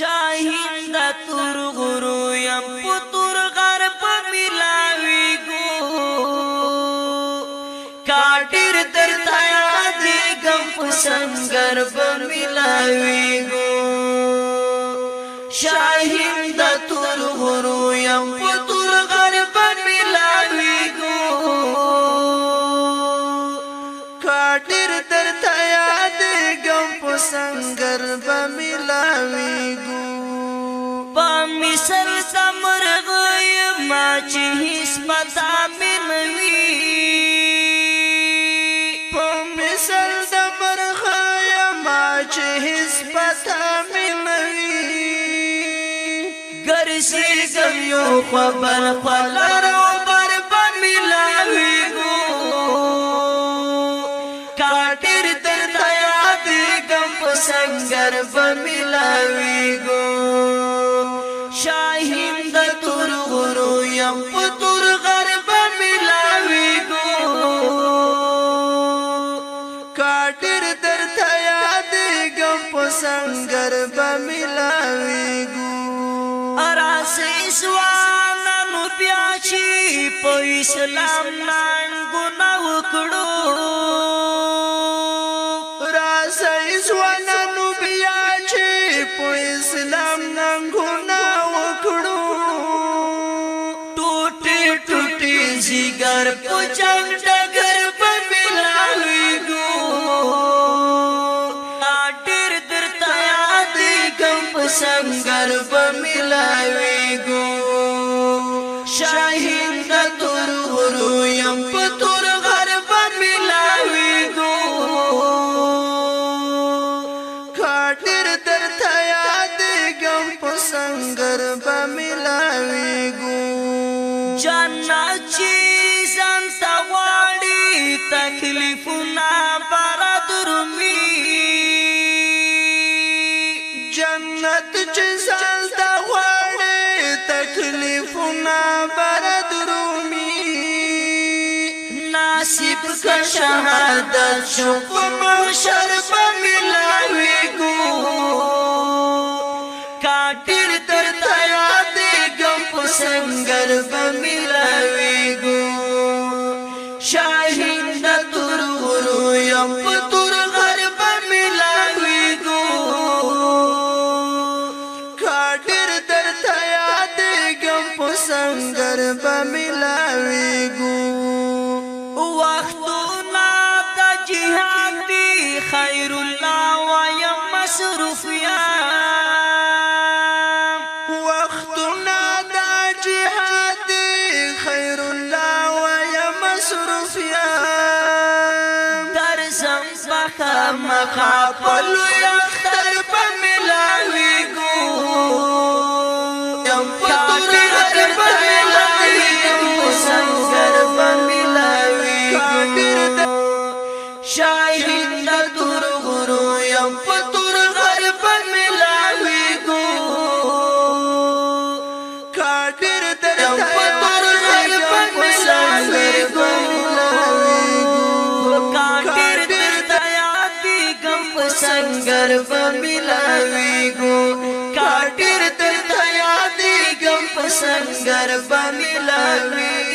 شاهین دا تور غرو یم پتور غرب ملاوی گو کاٹر در تایا دیگم پسنگر بملاوی گو شاهین دا تور غرو یم پتور غرب ملاوی گو کاٹر در تایا دیگم پسنگر بملاوی گو مثل سمرغ ما چې هیڅ پتا منوي په مثل سمرغ ما چې هیڅ پتا منوي ګرځي ګم یو خبر خلرو بر بملاوي ګو کاټر در دیا دې ګم پسنګر بملاوي ګو شاهین دا تور غرو یم پتور غرب ملاوی گو کاٹر در تھیا دیگم پسنگر بملاوی گو اراس اسوانانو بیاچی پو اسلام نان گناو کڑو راس اسوانانو بیاچی پو اسلام نان گناو जिगर पुचंग डगर बमिलावी गो काटिर दरताया दिगम पसंगर बमिलावी गो शाहीन दा तुर गुरु यम पतुर घर बमिलावी गो काटिर दरताया दिगम पसंगर बमिलावी गो जन्नत चीज़न तवाड़ी तकलीफुना बरदरुमी जन्नत चीज़न तवाड़ी तकलीफुना बरदरुमी नासिब का शहादत शुभ महशर बमिलावी गो काटिर दर दया देगम पसंगर बमिलावी गो शाहीन दा तुर गुरु यम पतुर घर बमिलावी गो काटिर दर दया देगम पसंगर बमिलावी गो वक्तुना दा जिहादी खैरुल्लाह व यम मसरूफिया مخافلو یختر بملاوی گو یم پتور غر بملاوی گو سنگر بملاوی گو شاہین دا تور غرو یم پتور غر بملاوی گو کاٹر در پتور غر بملاوی گو संगर बमिलावी गो काटिर तर दया दिगम संगर बमिलावी